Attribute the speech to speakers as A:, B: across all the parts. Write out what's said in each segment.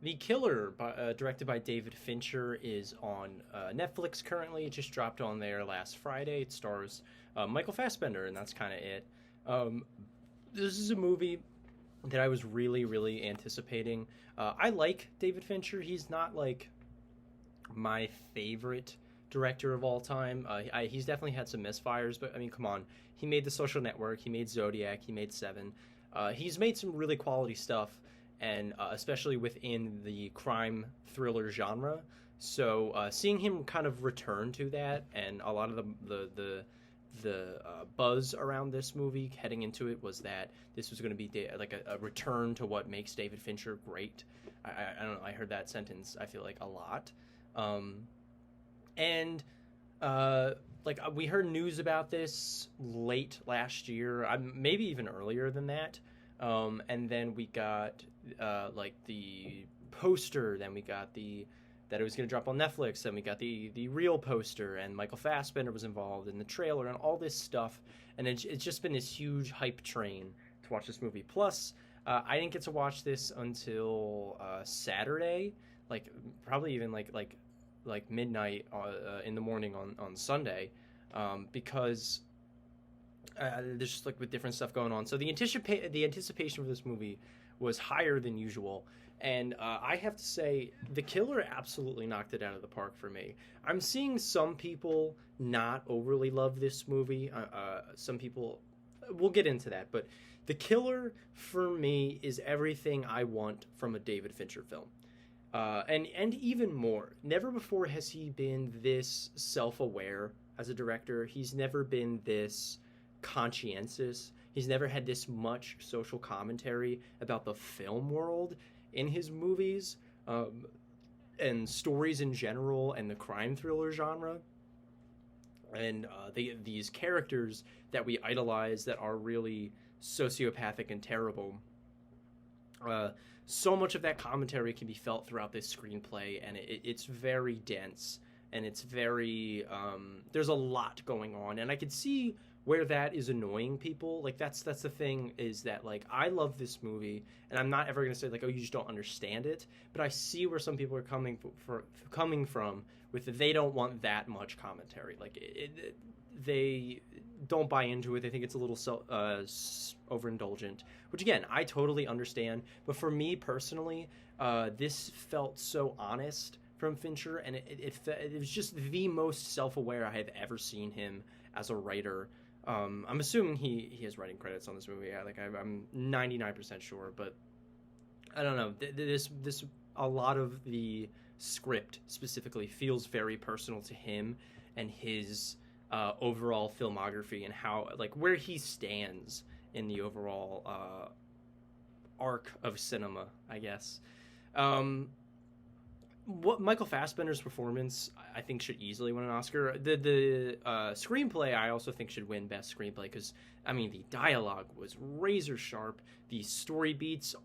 A: The Killer, directed by David Fincher, is on Netflix currently. It just dropped on there last Friday. It stars Michael Fassbender, and that's kind of it. Um, this is a movie that I was really, really anticipating. I like David Fincher. He's not like my favorite director of all time. He's definitely had some misfires, but I mean, come on. He made The Social Network. He made Zodiac. He made Seven. He's made some really quality stuff, and especially within the crime thriller genre. So seeing him kind of return to that, and a lot of the buzz around this movie heading into it was that this was going to be like a return to what makes David Fincher great. I don't know. I heard that sentence. I feel like a lot. Um, and like we heard news about this late last year, maybe even earlier than that. And then we got like the poster. Then we got the that it was going to drop on Netflix. Then we got the real poster, and Michael Fassbender was involved in the trailer and all this stuff. And it's just been this huge hype train to watch this movie. Plus, I didn't get to watch this until Saturday, like probably even like midnight in the morning on Sunday, because there's just like with different stuff going on. So the anticipation for this movie was higher than usual, and I have to say The Killer absolutely knocked it out of the park for me. I'm seeing some people not overly love this movie. Some people, we'll get into that, but The Killer for me is everything I want from a David Fincher film. And even more. Never before has he been this self-aware as a director. He's never been this conscientious. He's never had this much social commentary about the film world in his movies, and stories in general, and the crime thriller genre. And these characters that we idolize that are really sociopathic and terrible. So much of that commentary can be felt throughout this screenplay, and it's very dense, and it's very there's a lot going on, and I could see where that is annoying people. Like that's the thing, is that like I love this movie, and I'm not ever gonna say like, oh, you just don't understand it, but I see where some people are coming from with they don't want that much commentary. Like they don't buy into it. They think it's a little overindulgent, which again I totally understand. But for me personally, this felt so honest from Fincher, and it was just the most self-aware I have ever seen him as a writer. I'm assuming he has writing credits on this movie. I'm 99% sure, but I don't know. This a lot of the script specifically feels very personal to him and his overall filmography, and how like where he stands in the overall arc of cinema, I guess. What Michael Fassbender's performance, I think, should easily win an Oscar. The screenplay, I also think, should win Best Screenplay, because I mean the dialogue was razor sharp. The story beats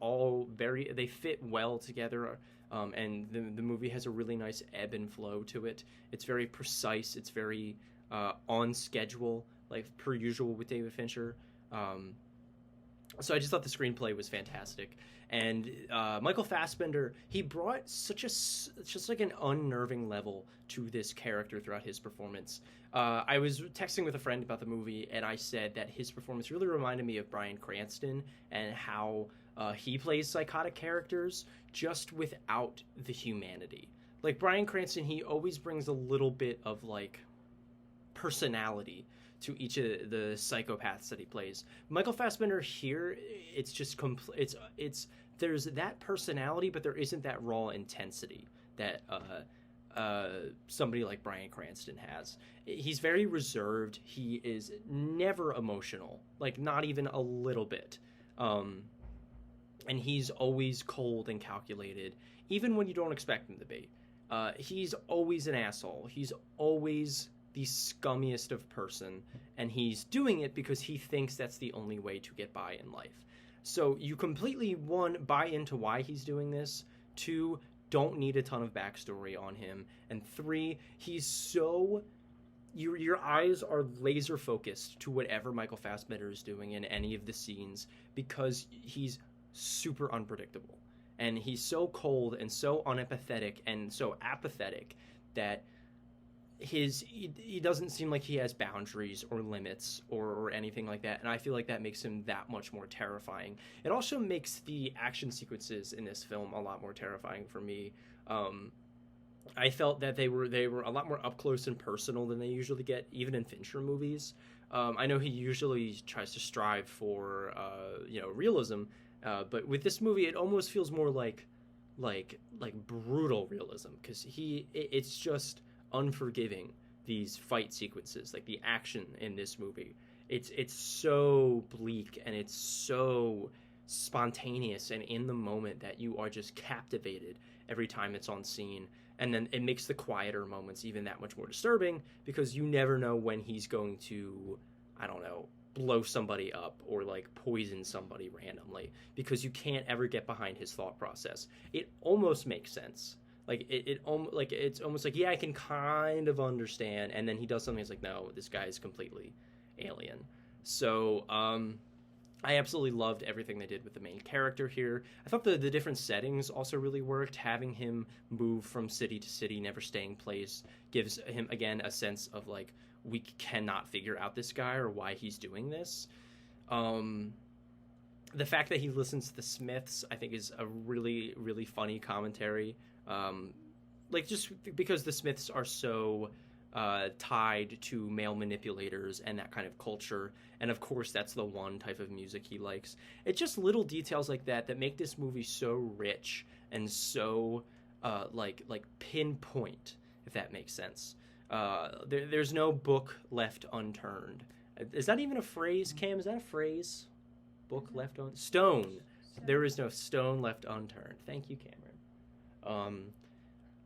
A: they fit well together, and the movie has a really nice ebb and flow to it. It's very precise. It's very on schedule, like per usual with David Fincher. So I just thought the screenplay was fantastic, and Michael Fassbender, he brought just like an unnerving level to this character throughout his performance. I was texting with a friend about the movie, and I said that his performance really reminded me of Bryan Cranston, and how he plays psychotic characters just without the humanity. Like Bryan Cranston, he always brings a little bit of like personality to each of the psychopaths that he plays. Michael Fassbender here, it's just it's there's that personality, but there isn't that raw intensity that somebody like Bryan Cranston has. He's very reserved. He is never emotional, like not even a little bit. And he's always cold and calculated, even when you don't expect him to be. He's always an asshole. He's always the scummiest of person, and he's doing it because he thinks that's the only way to get by in life. So you completely, one, buy into why he's doing this, two, don't need a ton of backstory on him, and three, he's so your eyes are laser focused to whatever Michael Fassbender is doing in any of the scenes, because he's super unpredictable. and he's so cold and so unempathetic and so apathetic that he doesn't seem like he has boundaries or limits or anything like that, and I feel like that makes him that much more terrifying. It also makes the action sequences in this film a lot more terrifying for me. I felt that they were a lot more up close and personal than they usually get, even in Fincher movies. I know he usually tries to strive for realism, but with this movie, it almost feels more like brutal realism, because it's just unforgiving, these fight sequences, like the action in this movie. It's so bleak and it's so spontaneous and in the moment that you are just captivated every time it's on scene. And then it makes the quieter moments even that much more disturbing, because you never know when he's going to, I don't know, blow somebody up or like poison somebody randomly, because you can't ever get behind his thought process. It almost makes sense. Like it's almost like, yeah, I can kind of understand, and then he does something that's like, no, this guy is completely alien. So I absolutely loved everything they did with the main character here. I thought the different settings also really worked. Having him move from city to city, never staying place, gives him, again, a sense of like, we cannot figure out this guy or why he's doing this. The fact that he listens to the Smiths, I think, is a really, really funny commentary. Just because the Smiths are so tied to male manipulators and that kind of culture, and of course that's the one type of music he likes. It's just little details like that make this movie so rich and so pinpoint, if that makes sense. There's no book left unturned. Is that even a phrase, Cam? Is that a phrase? Book left on stone. There is no stone left unturned. Thank you, Cameron.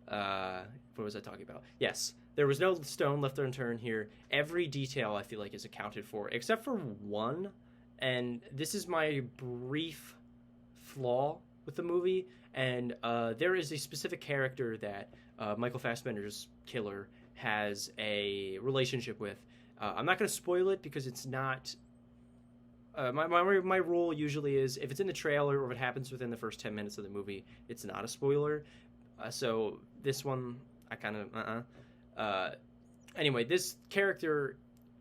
A: What was I talking about? Yes, there was no stone left unturned here. Every detail, I feel like, is accounted for, except for one, and this is my brief flaw with the movie. And there is a specific character that Michael Fassbender's killer has a relationship with. I'm not going to spoil it because it's not. My rule usually is, if it's in the trailer or if it happens within the first 10 minutes of the movie, it's not a spoiler. So this one, I kind of, anyway, this character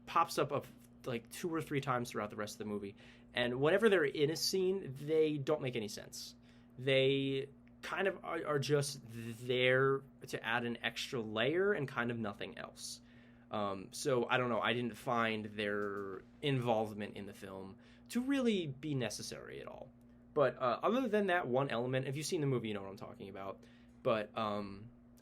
A: pops up like 2 or 3 times throughout the rest of the movie. And whenever they're in a scene, they don't make any sense. They kind of are just there to add an extra layer and kind of nothing else. So I don't know, I didn't find their involvement in the film to really be necessary at all. But other than that one element, if you've seen the movie, you know what I'm talking about. But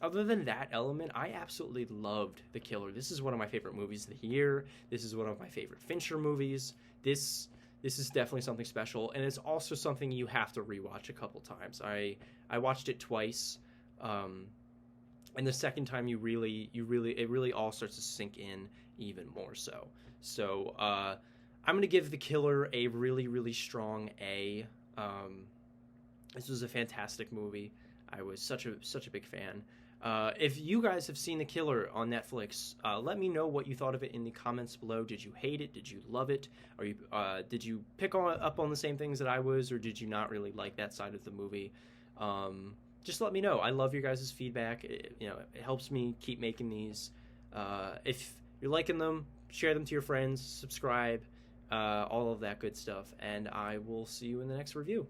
A: other than that element, I absolutely loved The Killer. This is one of my favorite movies of the year. This is one of my favorite Fincher movies. This is definitely something special, and it's also something you have to rewatch a couple times. I watched it twice. And the second time, it really all starts to sink in even more so. So I'm going to give The Killer a really, really strong A. This was a fantastic movie. I was such a big fan. If you guys have seen The Killer on Netflix, let me know what you thought of it in the comments below. Did you hate it? Did you love it? Or did you pick up on the same things that I was, or did you not really like that side of the movie? Just let me know. I love your guys' feedback. It helps me keep making these. If you're liking them, share them to your friends, subscribe, all of that good stuff, and I will see you in the next review.